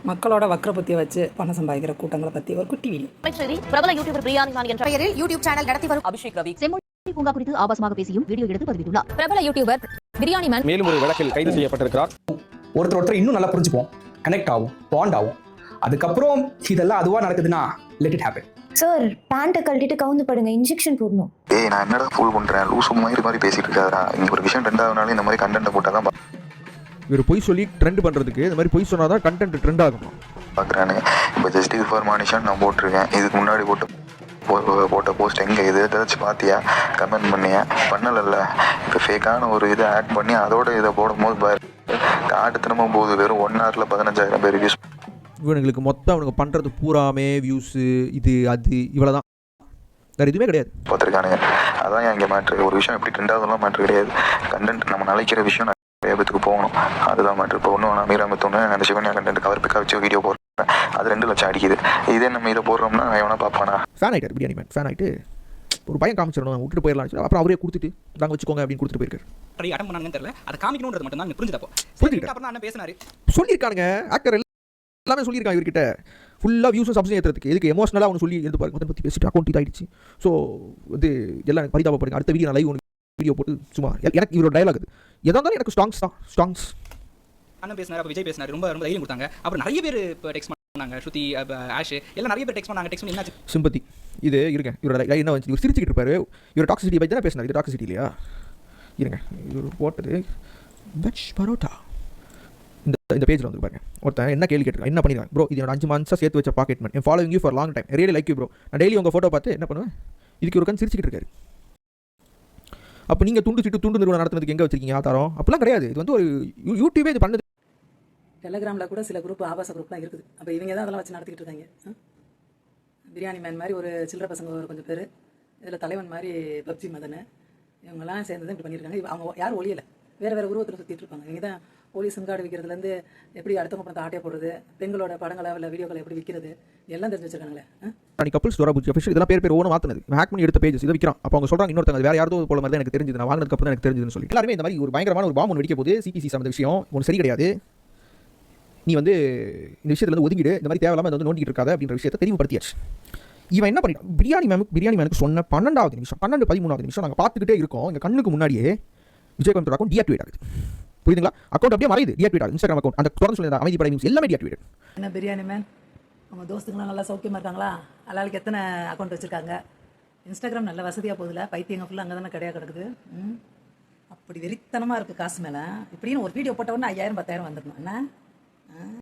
மக்களோட வக்ர புத்தியை வச்சு பணம் சம்பாதிக்கிற கூட்டங்களை பற்றி ஒரு குட்டி வீடியோ. பிரபல யூடியூபர் பிரியாணி மான் என்ற பெயரில் யூடியூப் சேனல் நடத்தி வரும் அபிஷேக் ரவி செம்மொழி பூங்கா குறித்து ஆபாசமாக பேசியும் வீடியோ எடுத்து பதிவிட்டுள்ளார். பிரபல யூடியூபர் பிரியாணி மான் மேலும் ஒரு வழக்கில் கைது செய்யப்பட்டிருக்கிறார். ஒருத்தர் இன்னும் நல்லா புரிஞ்சுப்போம், கனெக்ட் ஆகும், பாண்ட் ஆகும். அதுக்கப்புறம் இதெல்லாம் அதுவா நடக்குதுன்னா லெட் இட் ஹேப்பன். சார் பேண்ட்டை கழட்டிட்டு கவுந்து படுங்க, இன்ஜெக்ஷன் போடணும். நான் என்னடா ஃபுல் பண்றேன், லூசு மாதிரி பேசிட்டு இருக்காரா. இங்க ஒரு விஷயம் ரெண்டாவது நாள் இந்த மாதிரி கண்டென்ட் போட்டாதான் இவர் பொய் சொல்லி ட்ரெண்ட் பண்றதுக்கு இந்த மாதிரி பொய் சொன்னாதான் கண்டென்ட் ட்ரெண்ட் ஆகும் பாக்குறானு. இப்போ ஜஸ்ட் இன்ஃபர்மேஷன் நான் போட்டிருக்கேன். இதுக்கு முன்னாடி போட்ட போஸ்ட் எங்க இது ஏதாச்சும் பாத்தியா, கமெண்ட் பண்ணியா? பண்ணல. இப்போ ஃபேக்கான ஒரு இதை ஆட் பண்ணி அதோட இதை போடும் போது காட்டுத்தனமா போகுது. வெறும் 1 hourல 15,000 பேர் வியூஸ். இவனுங்களுக்கு மொத்தம் அவனுக்கு பண்றது பூராமே வியூஸு, இது அது இவ்வளவுதான், வேற எதுவுமே கிடையாது. பார்த்துருக்கானுங்க. அதான் இங்கே மேட்ரு. ஒரு விஷயம் எப்படி ரெண்டாவதுலாம் மேட்ரு கிடையாது. கண்டென்ட் நம்ம நினைக்கிற விஷயம் வேபத்துக்கு போகணும், அதுதான் மேட்ரு. இப்போ ஒன்றும் நான் மீராமத்தொன்னு அந்த சிவனியா கண்டென்ட் கவர் பிக்கா வச்சு வீடியோ போடுறேன், அது 2 லட்சம் அடிக்குது. இதே நம்ம இதை போடுறோம்னா எவனா பார்ப்பானா? ஃபேன் ஆகிட்டார் பிரியாணி மேன். ஃபேன் ஆகிட்டு ஒரு பையன் காமிச்சிடணும், விட்டுட்டு போயிடலாம். அப்புறம் அவரே கொடுத்துட்டு நாங்கள் வச்சுக்கோங்க அப்படின்னு கொடுத்துட்டு போயிருக்காரு. அட்டன் பண்ணாங்கன்னு தெரியல, அதை காமிக்கணும்ன்றது மட்டும் தான் புரிஞ்சுதப்போ. அப்புறம் அண்ணன் பேசினாரு, சொல்லியிருக்கானுங்க ஆக்டர் எல்லாமே சொல்லியிருக்காங்க இவர்கிட்ட. ஃபுல்லாக வியூஸும் சப்ஸ்கிரைப் ஏற்றுறதுக்கு இதுக்கு எமோஷனலாக அவனு சொல்லி எடுத்து பாருங்க. அதை பற்றி பேசிட்டு அக்கௌண்ட் இதாகிடுச்சு. ஸோ இது எல்லாம் பரிதாபப்படுங்க. அடுத்த வீடியோ நான் லைவ் வீடியோ போட்டு சும்மா எனக்கு இவரோட டயலாக் அது எதாக இருந்தாலும் எனக்கு ஸ்டாங்ஸ் தான் ஸ்டாங்ஸ். அண்ணன் பேசினார், அப்போ விஜய் பேசினார், ரொம்ப ரொம்ப தைரியம் கொடுத்தாங்க. அப்புறம் நிறைய பேர் இப்போ டெக்ஸ்ட் பண்ணாங்க, ஸ்ருதி, ஆஷ் எல்லாம் நிறைய பேர் டெக்ஸ்ட் பண்ணாங்க. டெக்ஸ்ட் பண்ணி என்னாச்சு சிம்பத்தி இது இருங்க. இவரோட என்ன வந்து இவர் சிரிச்சுக்கிட்டு இருப்பாரு. இவர் டாக்ஸிசிட்டி பற்றி தானே பேசினார். இது டாக்ஸிசிட்டி இல்லையா? இருங்க, இவர் போட்டது வெஜ் பரோட்டா. இந்த பேஜில் வந்து பாருங்க, ஒருத்தன் என்ன கேள்வி கேட்டிருக்கான், என்ன பண்ணிடுவாங்க ப்ரோ, இது 5 months சேர்த்து வச்ச pocket money, following you for long time, really like you bro, நான் டெய்லி உங்கள் ஃபோட்டோ பார்த்து என்ன பண்ணுவேன், இதுக்கு ஒரு கண் சிரிச்சுக்கிட்டு இருக்காரு. அப்போ நீங்கள் துண்டு நிறுவனம் நடத்துறதுக்கு எங்கே வச்சிருக்கீங்க ஆதாரம்? அப்படிலாம் கிடையாது. இது வந்து ஒரு யூடியூபே இது பண்ணுது. டெலகிராமில் கூட சில குரூப் ஆபாச குரூப்லாம் இருக்குது. அப்போ இவங்க தான் அதெல்லாம் வச்சு நடத்திக்கிட்டு இருக்காங்க. பிரியாணி மேன் மாதிரி ஒரு சில்லற பசங்க ஒரு கொஞ்சம் பேர், இதில் தலைவன் மாதிரி பப்ஜி மதன், இவங்கெல்லாம் சேர்ந்து தான் இப்படி பண்ணியிருக்காங்க. அவங்க யாரும் ஒழியலை, வேறு உருவத்தில் சுற்றிட்டு இருப்பாங்க. இவங்க தான் போலீஸ் சிம் கார்டு விற்கிறதுலேருந்து எப்படி அடுத்தவங்க பணத்தை ஆட்டையை போடுறது, பெண்களோட படங்களை இல்லை வீடியோக்களை எப்படி விற்கிறது, எல்லாம் தெரிஞ்சு வச்சிருக்காங்களே. கப்புள்ஸ் துராபுஜி அஃபிஷியல் இதெல்லாம் பேர் ஓன மாற்றினது, ஹேக் பண்ணி எடுத்த பேஜஸ் இதை விற்கிறான். அப்போ அவங்க சொல்கிறாங்க இன்னொருத்தங்க வேறு யாரோ போல மாதிரி தான் எனக்கு தெரிஞ்சது, நான் வாங்கினதுக்கு அப்புறம் தான் எனக்கு தெரிஞ்சதுன்னு சொல்லி எல்லாருமே இந்த மாதிரி ஒரு பயங்கரமான ஒரு பாம்பு ஒன்று வெடிக்க போது சிபிசி சம்மந்த விஷயம் ஒன்று சரி கிடையாது. நீ வந்து இந்த விஷயத்தில் வந்து ஒதுங்கிடு, இந்த மாதிரி தேவையில்லாமல் வந்து நோண்டிட்டு இருக்காது அப்படின்ற விஷயத்தை தெளிவுபடுத்தியாச்சு. இவன் என்ன பண்ணிட்டான், பிரியாணி மேனுக்கு சொன்ன 12வது நிமிஷம் 12-13வது நிமிஷம் நாங்கள் பார்த்துக்கிட்டே இருக்கோம். எங்கள் கண்ணுக்கு முன்னாடியே விஜயகாந்த் அக்கௌண்ட் டீஆக்டிவேட் ஆகுது. புரியுதுங்களா? அக்கௌண்ட் அப்படியே மறையுது, டீஆக்டிவேட் ஆகுது. இன்ஸ்டாகிராம் அக்கௌண்ட் அந்த தொடர்ந்து சொல்லி அமைதி படை நியூஸ் எல்லாமே டீஆக்டிவேட். என்ன பிரியாணி மேன், அவங்க தோஸ்துங்களாம் நல்லா சௌக்கியமாக இருக்காங்களா? அல்லாளுக்கு எத்தனை அக்கௌண்ட் வச்சுருக்காங்க? இன்ஸ்டாகிராம் நல்ல வசதியாக போகுதுல, பைத்தியங்க ஃபுல்லாக அங்கே தானே கிடையாது கிடக்குது. அப்படி வெறித்தனமாக இருக்குது காசு மேலே. இப்படின்னு ஒரு வீடியோ போட்ட உடனே 5000 10,000 வந்துடணும் என்ன?